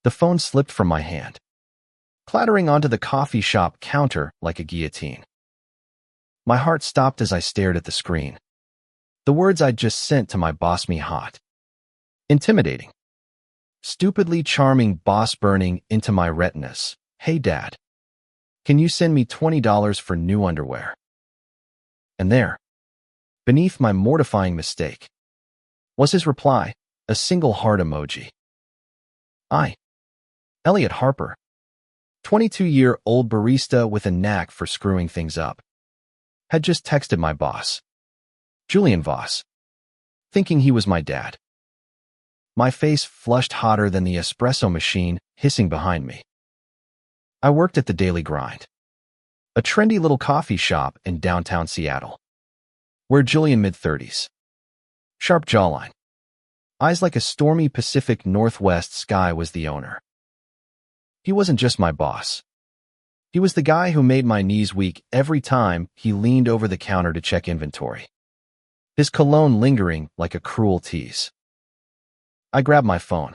The phone slipped from my hand, clattering onto the coffee shop counter like a guillotine. My heart stopped as I stared at the screen. The words I'd just sent to my boss me hot. Intimidating. Stupidly charming boss burning into my retinas. Hey Dad, can you send me $20 for new underwear? And there, beneath my mortifying mistake, was his reply, a single heart emoji. I, Elliot Harper, 22-year-old barista with a knack for screwing things up, had just texted my boss, Julian Voss, thinking he was my dad. My face flushed hotter than the espresso machine hissing behind me. I worked at the Daily Grind, a trendy little coffee shop in downtown Seattle, where Julian, mid-30s, sharp jawline, eyes like a stormy Pacific Northwest sky, was the owner. He wasn't just my boss. He was the guy who made my knees weak every time he leaned over the counter to check inventory, his cologne lingering like a cruel tease. I grabbed my phone,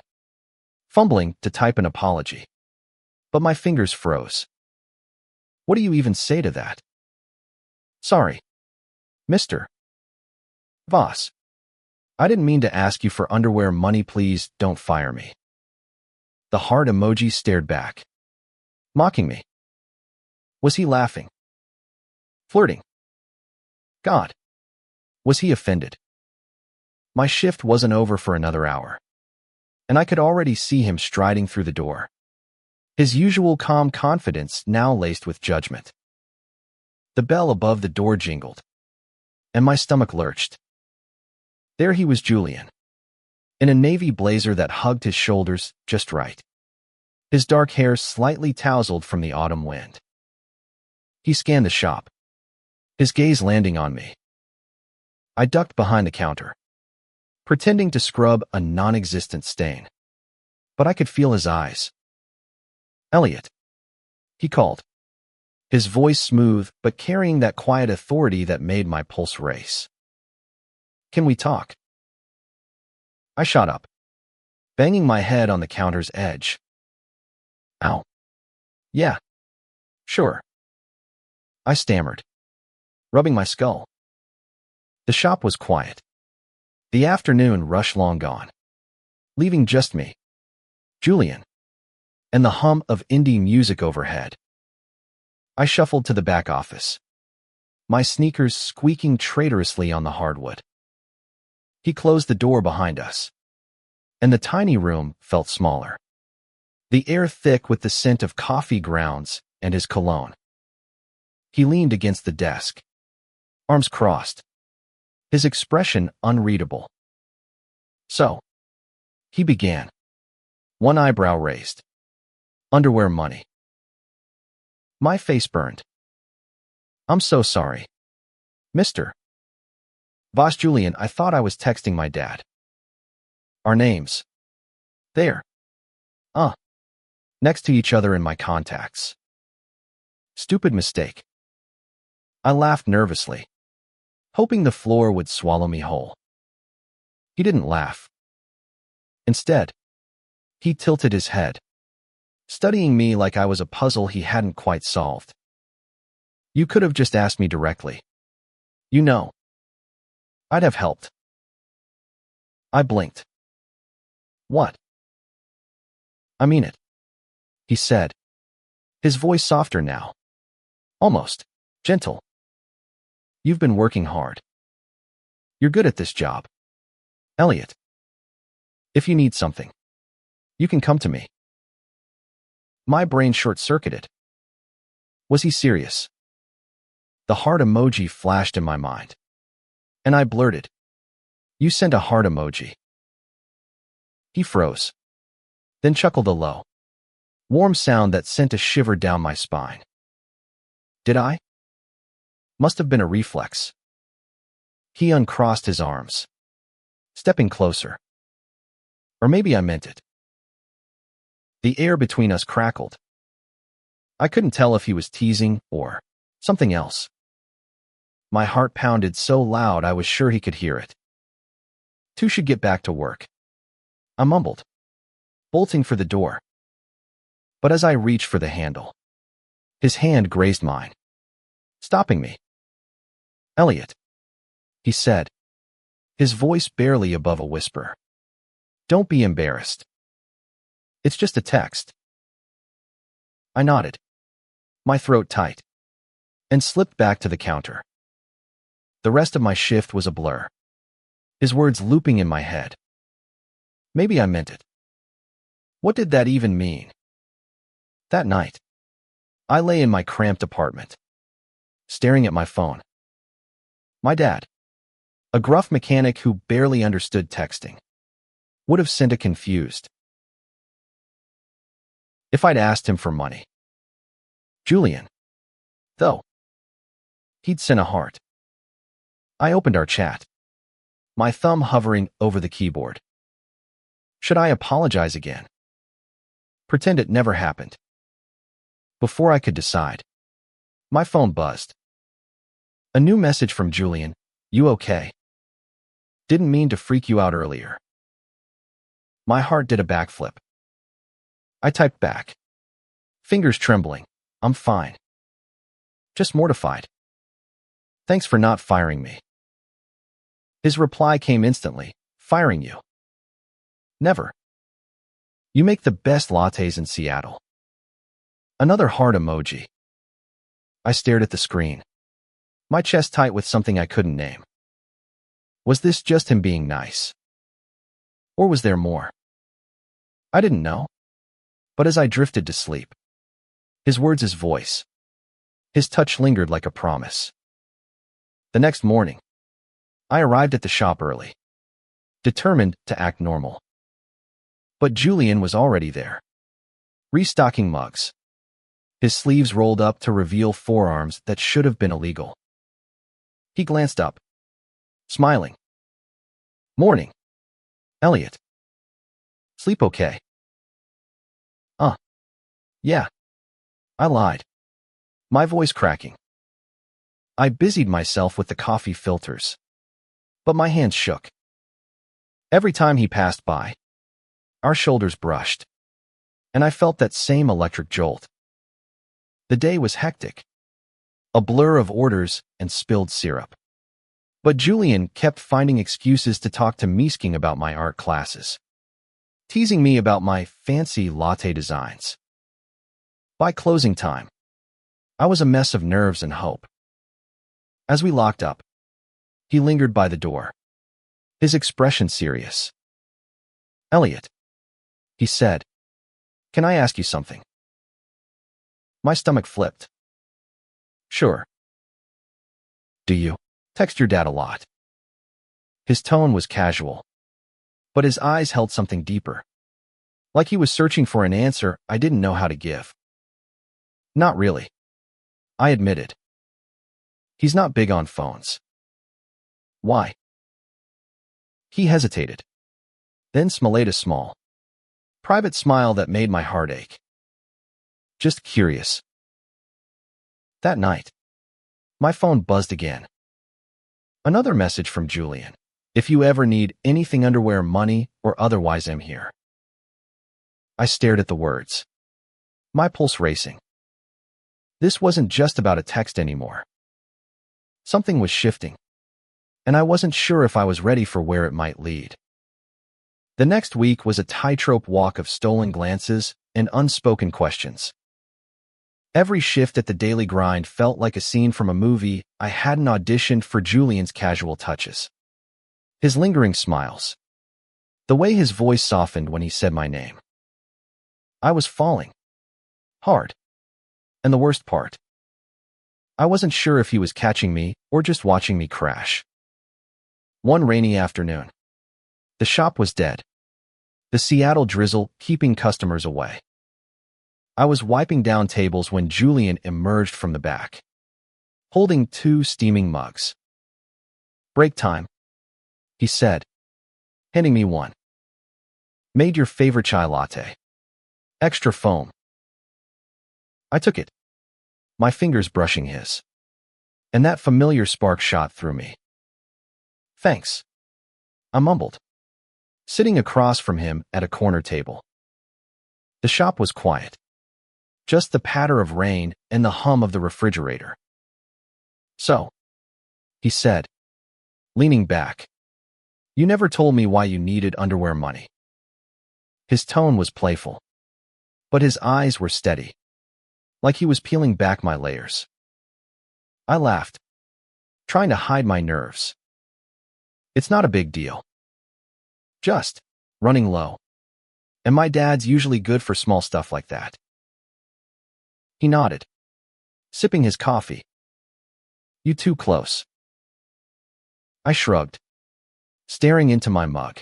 fumbling to type an apology, but my fingers froze. What do you even say to that? Sorry, Mr. Voss. I didn't mean to ask you for underwear money. Please don't fire me. The heart emoji stared back, mocking me. Was he laughing? Flirting? God, was he offended? My shift wasn't over for another hour, and I could already see him striding through the door, his usual calm confidence now laced with judgment. The bell above the door jingled, and my stomach lurched. There he was, Julian, in a navy blazer that hugged his shoulders just right, his dark hair slightly tousled from the autumn wind. He scanned the shop, his gaze landing on me. I ducked behind the counter, pretending to scrub a non-existent stain, but I could feel his eyes. Elliot, he called, his voice smooth but carrying that quiet authority that made my pulse race. Can we talk? I shot up, banging my head on the counter's edge. Ow. Yeah. Sure. I stammered, rubbing my skull. The shop was quiet. The afternoon rush long gone, leaving just me, Julian, and the hum of indie music overhead. I shuffled to the back office, my sneakers squeaking traitorously on the hardwood. He closed the door behind us, and the tiny room felt smaller, the air thick with the scent of coffee grounds and his cologne. He leaned against the desk, arms crossed, his expression unreadable. So, he began, one eyebrow raised. Underwear money. My face burned. I'm so sorry, Mr. Voss. Julian, I thought I was texting my dad. Our names. There. Next to each other in my contacts. Stupid mistake. I laughed nervously, hoping the floor would swallow me whole. He didn't laugh. Instead, he tilted his head, studying me like I was a puzzle he hadn't quite solved. You could have just asked me directly. You know, I'd have helped. I blinked. What? I mean it, he said, his voice softer now, almost gentle. You've been working hard. You're good at this job, Elliot. If you need something, you can come to me. My brain short-circuited. Was he serious? The heart emoji flashed in my mind, and I blurted, "You sent a heart emoji." He froze, then chuckled a low, warm sound that sent a shiver down my spine. Did I? Must have been a reflex. He uncrossed his arms, stepping closer. Or maybe I meant it. The air between us crackled. I couldn't tell if he was teasing or something else. My heart pounded so loud I was sure he could hear it. Two should get back to work, I mumbled, bolting for the door. But as I reached for the handle, his hand grazed mine, stopping me. "Elliot," he said, his voice barely above a whisper. "Don't be embarrassed. It's just a text." I nodded, my throat tight, and slipped back to the counter. The rest of my shift was a blur, his words looping in my head. Maybe I meant it. What did that even mean? That night, I lay in my cramped apartment, staring at my phone. My dad, a gruff mechanic who barely understood texting, would have sent a confused if I'd asked him for money. Julian, though, he'd sent a heart. I opened our chat, my thumb hovering over the keyboard. Should I apologize again? Pretend it never happened? Before I could decide, my phone buzzed. A new message from Julian. "You okay? Didn't mean to freak you out earlier." My heart did a backflip. I typed back, fingers trembling, "I'm fine. Just mortified. Thanks for not firing me." His reply came instantly. "Firing you? Never. You make the best lattes in Seattle." Another heart emoji. I stared at the screen, my chest tight with something I couldn't name. Was this just him being nice? Or was there more? I didn't know. But as I drifted to sleep, his words, his voice, his touch lingered like a promise. The next morning, I arrived at the shop early, determined to act normal. But Julian was already there, restocking mugs, his sleeves rolled up to reveal forearms that should have been illegal. He glanced up, smiling. "Morning, Elliot. Sleep okay?" Yeah, I lied, my voice cracking. I busied myself with the coffee filters, but my hands shook. Every time he passed by, our shoulders brushed, and I felt that same electric jolt. The day was hectic, a blur of orders and spilled syrup. But Julian kept finding excuses to talk to Misking about my art classes, teasing me about my fancy latte designs. By closing time, I was a mess of nerves and hope. As we locked up, he lingered by the door, his expression serious. "Elliot," he said, "can I ask you something?" My stomach flipped. "Sure." "Do you text your dad a lot?" His tone was casual, but his eyes held something deeper, like he was searching for an answer I didn't know how to give. "Not really," I admitted. "He's not big on phones." "Why?" He hesitated, then smiled a small, private smile that made my heart ache. "Just curious." That night, my phone buzzed again. Another message from Julian. "If you ever need anything, underwear, money, or otherwise, I'm here." I stared at the words, my pulse racing. This wasn't just about a text anymore. Something was shifting, and I wasn't sure if I was ready for where it might lead. The next week was a tightrope walk of stolen glances and unspoken questions. Every shift at the daily grind felt like a scene from a movie I hadn't auditioned for. Julian's casual touches, his lingering smiles, the way his voice softened when he said my name. I was falling. Hard. And the worst part, I wasn't sure if he was catching me or just watching me crash. One rainy afternoon, the shop was dead, the Seattle drizzle keeping customers away. I was wiping down tables when Julian emerged from the back, holding 2 steaming mugs. "Break time," he said, handing me one. "Made your favorite chai latte. Extra foam." I took it, my fingers brushing his, and that familiar spark shot through me. "Thanks," I mumbled, sitting across from him at a corner table. The shop was quiet, just the patter of rain and the hum of the refrigerator. "So," he said, leaning back, "you never told me why you needed underwear money." His tone was playful, but his eyes were steady, like he was peeling back my layers. I laughed, trying to hide my nerves. "It's not a big deal. Just running low. And my dad's usually good for small stuff like that." He nodded, sipping his coffee. "You too close." I shrugged, staring into my mug.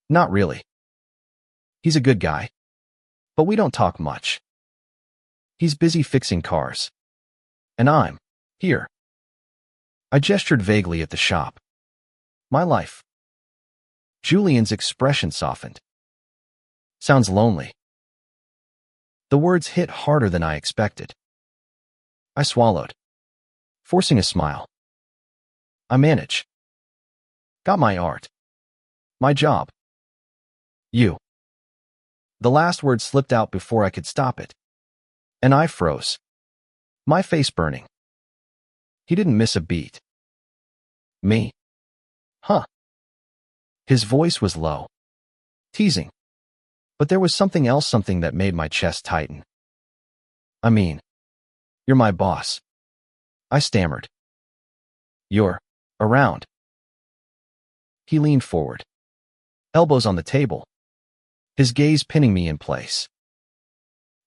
"Not really. He's a good guy, but we don't talk much. He's busy fixing cars. And I'm here." I gestured vaguely at the shop. "My life." Julian's expression softened. "Sounds lonely." The words hit harder than I expected. I swallowed, forcing a smile. "I manage. Got my art. My job. You." The last word slipped out before I could stop it, and I froze, my face burning. He didn't miss a beat. "Me? Huh?" His voice was low, teasing, but there was something else, something that made my chest tighten. "I mean, you're my boss," I stammered. "You're around." He leaned forward, elbows on the table, his gaze pinning me in place.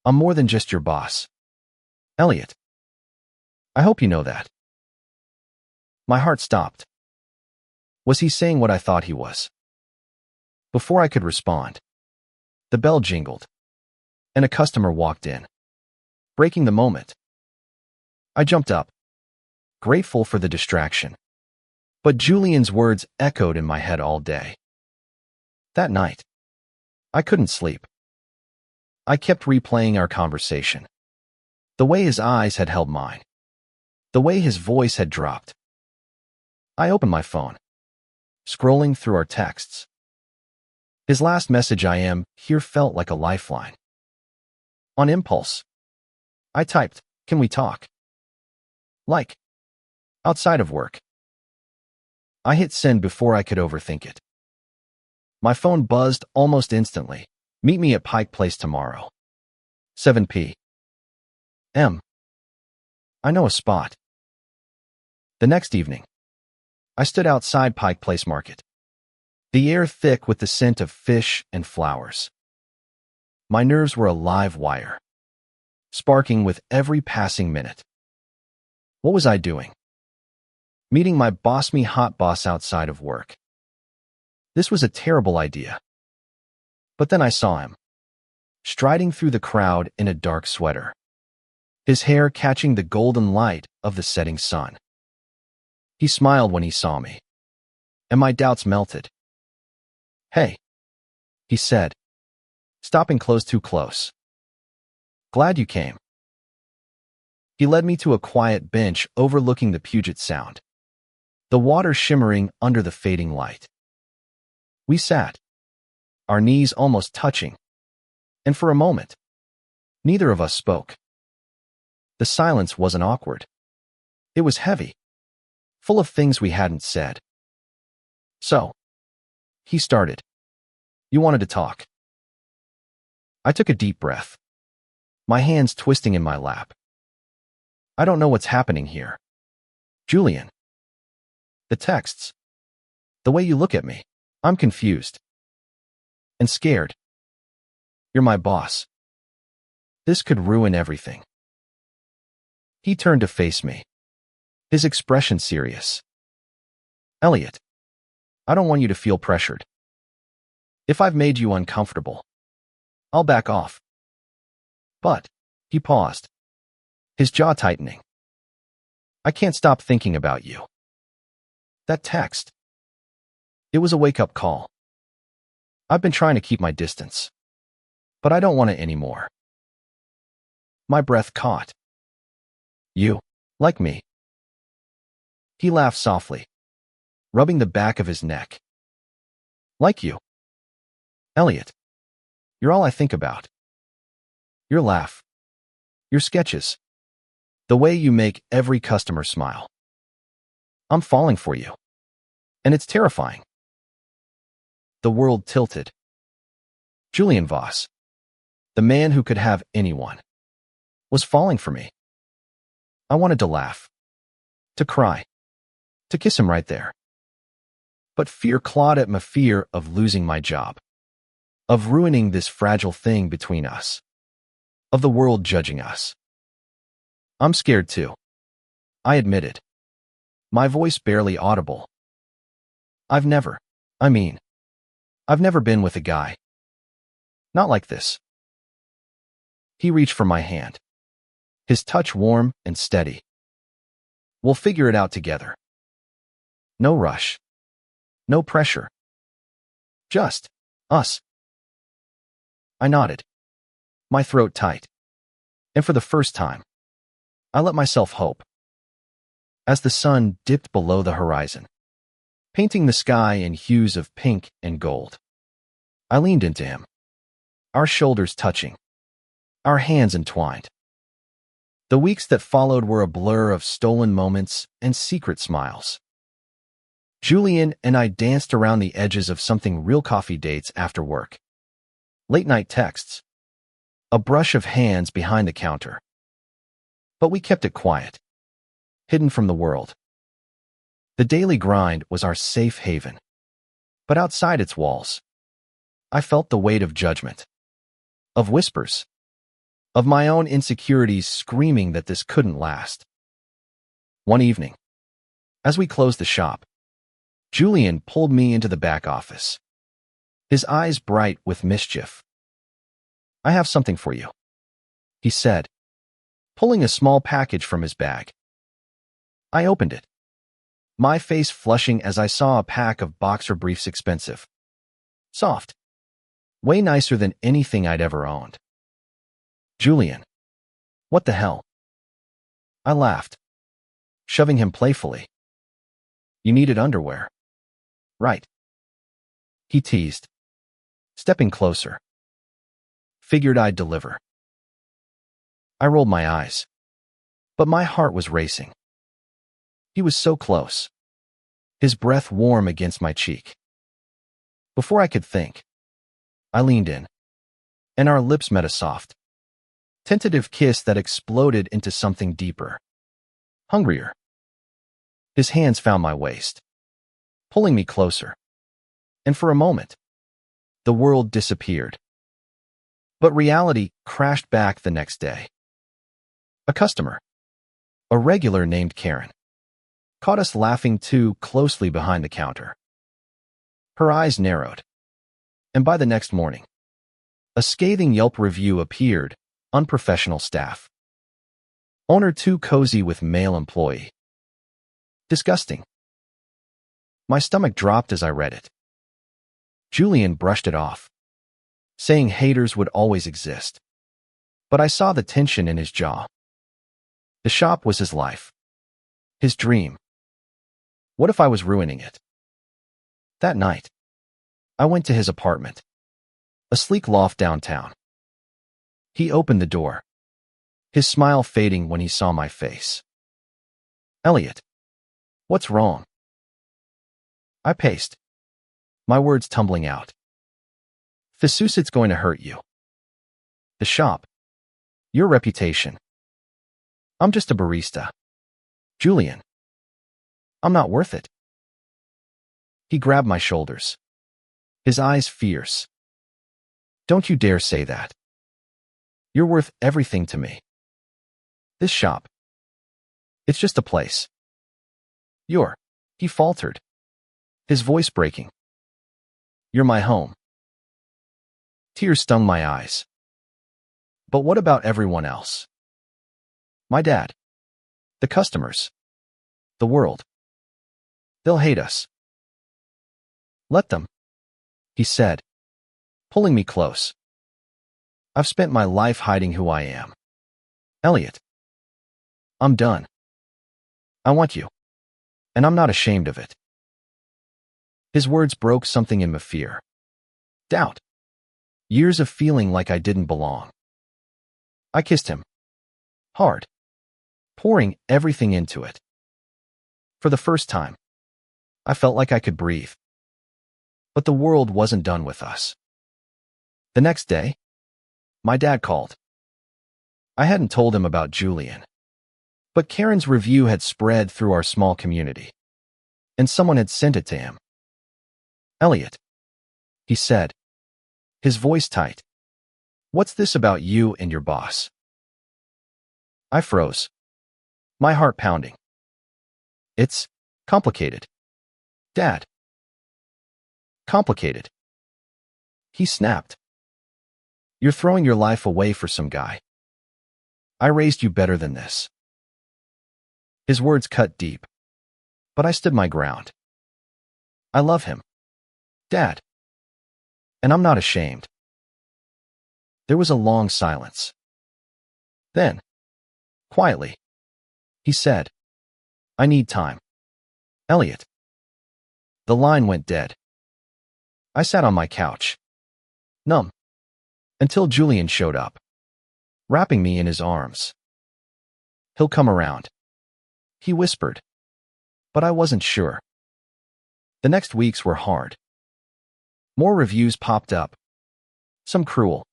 "I'm more than just your boss, Elliot. I hope you know that." My heart stopped. Was he saying what I thought he was? Before I could respond, the bell jingled, and a customer walked in, breaking the moment. I jumped up, grateful for the distraction, but Julian's words echoed in my head all day. That night, I couldn't sleep. I kept replaying our conversation, the way his eyes had held mine, the way his voice had dropped. I opened my phone, scrolling through our texts. His last message, "I am here," felt like a lifeline. On impulse, I typed, "Can we talk? Like, outside of work?" I hit send before I could overthink it. My phone buzzed almost instantly. "Meet me at Pike Place tomorrow, 7 p.m. I know a spot." The next evening, I stood outside Pike Place Market, the air thick with the scent of fish and flowers. My nerves were a live wire, sparking with every passing minute. What was I doing? Meeting my boss-me hot boss outside of work. This was a terrible idea. But then I saw him, striding through the crowd in a dark sweater, his hair catching the golden light of the setting sun. He smiled when he saw me, and my doubts melted. "Hey," he said, stopping too close. "Glad you came." He led me to a quiet bench overlooking the Puget Sound, the water shimmering under the fading light. We sat, our knees almost touching, and for a moment, neither of us spoke. The silence wasn't awkward. It was heavy, full of things we hadn't said. "So," he started, "you wanted to talk." I took a deep breath, my hands twisting in my lap. "I don't know what's happening here, Julian. The texts, the way you look at me, I'm confused and scared. You're my boss. This could ruin everything." He turned to face me, his expression serious. "Elliot, I don't want you to feel pressured. If I've made you uncomfortable, I'll back off." But he paused, his jaw tightening. "I can't stop thinking about you." That text. It was a wake-up call. I've been trying to keep my distance, but I don't want it anymore. My breath caught. "You like me?" He laughed softly, rubbing the back of his neck. "Like you, Elliot. You're all I think about." Your laugh, Your sketches. The way you make every customer smile. I'm falling for you. And it's terrifying. The world tilted. Julian Voss, the man who could have anyone, was falling for me. I wanted to laugh, to cry, to kiss him right there. But fear clawed at my fear of losing my job, of ruining this fragile thing between us, of the world judging us. I'm scared too, I admitted, my voice barely audible. I've never been with a guy. Not like this. He reached for my hand, his touch warm and steady. We'll figure it out together. No rush. No pressure. Just us. I nodded, my throat tight. And for the first time, I let myself hope. As the sun dipped below the horizon, painting the sky in hues of pink and gold, I leaned into him, our shoulders touching, our hands entwined. The weeks that followed were a blur of stolen moments and secret smiles. Julian and I danced around the edges of something real, coffee dates after work, late-night texts, a brush of hands behind the counter. But we kept it quiet, hidden from the world. The daily grind was our safe haven. But outside its walls, I felt the weight of judgment, of whispers, of my own insecurities screaming that this couldn't last. One evening, as we closed the shop, Julian pulled me into the back office, his eyes bright with mischief. I have something for you, he said, pulling a small package from his bag. I opened it, my face flushing as I saw a pack of boxer briefs, expensive, soft, way nicer than anything I'd ever owned. Julian, what the hell? I laughed, shoving him playfully. You needed underwear, right? He teased, stepping closer. Figured I'd deliver. I rolled my eyes, but my heart was racing. He was so close, his breath warm against my cheek. Before I could think, I leaned in, and our lips met, a soft, tentative kiss that exploded into something deeper, hungrier. His hands found my waist, pulling me closer, and for a moment, the world disappeared. But reality crashed back the next day. A customer, a regular named Karen, caught us laughing too closely behind the counter. Her eyes narrowed, and by the next morning, a scathing Yelp review appeared. Unprofessional staff. Owner too cozy with male employee. Disgusting. My stomach dropped as I read it. Julian brushed it off, saying haters would always exist. But I saw the tension in his jaw. The shop was his life, his dream. What if I was ruining it? That night, I went to his apartment, a sleek loft downtown. He opened the door, his smile fading when he saw my face. Elliot, what's wrong? I paced, my words tumbling out. It's going to hurt you. The shop, your reputation. I'm just a barista. Julian, I'm not worth it. He grabbed my shoulders, his eyes fierce. Don't you dare say that. You're worth everything to me. This shop, it's just a place. He faltered, his voice breaking. You're my home. Tears stung my eyes. But what about everyone else? My dad, the customers, the world. They'll hate us. Let them, he said, pulling me close. I've spent my life hiding who I am. Elliot, I'm done. I want you, and I'm not ashamed of it. His words broke something in my fear. Doubt. Years of feeling like I didn't belong. I kissed him, hard, pouring everything into it. For the first time, I felt like I could breathe. But the world wasn't done with us. The next day, my dad called. I hadn't told him about Julian, but Karen's review had spread through our small community, and someone had sent it to him. "Elliot," he said, his voice tight. "What's this about you and your boss?" I froze, my heart pounding. "It's complicated, Dad." "Complicated?" He snapped. "You're throwing your life away for some guy. I raised you better than this." His words cut deep, but I stood my ground. I love him, Dad, and I'm not ashamed. There was a long silence. Then, quietly, he said, "I need time. Elliot." The line went dead. I sat on my couch, numb, until Julian showed up, wrapping me in his arms. "He'll come around," he whispered, but I wasn't sure. The next weeks were hard. More reviews popped up, some cruel,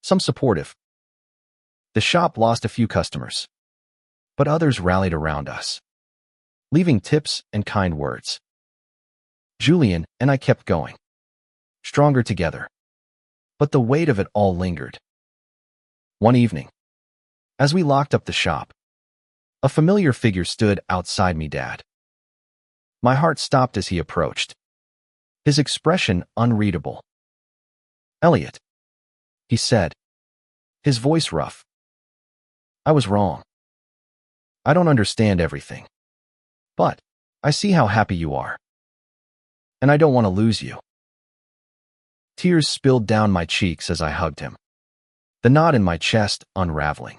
some supportive. The shop lost a few customers, but others rallied around us, leaving tips and kind words. Julian and I kept going, stronger together, but the weight of it all lingered. One evening, as we locked up the shop, a familiar figure stood outside me, Dad. My heart stopped as he approached, his expression unreadable. "Elliot," he said, his voice rough. "I was wrong. I don't understand everything, but I see how happy you are, and I don't want to lose you." Tears spilled down my cheeks as I hugged him, the knot in my chest unraveling.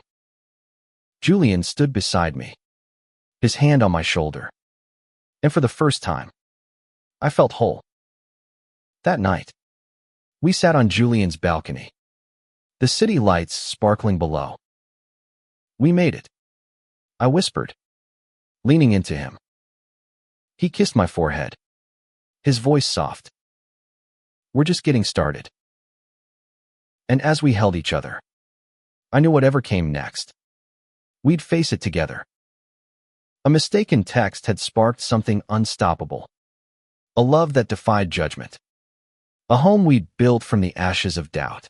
Julian stood beside me, his hand on my shoulder, and for the first time, I felt whole. That night, we sat on Julian's balcony, the city lights sparkling below. "We made it," I whispered, leaning into him. He kissed my forehead, his voice soft. "We're just getting started." And as we held each other, I knew whatever came next, we'd face it together. A mistaken text had sparked something unstoppable, a love that defied judgment, a home we'd built from the ashes of doubt.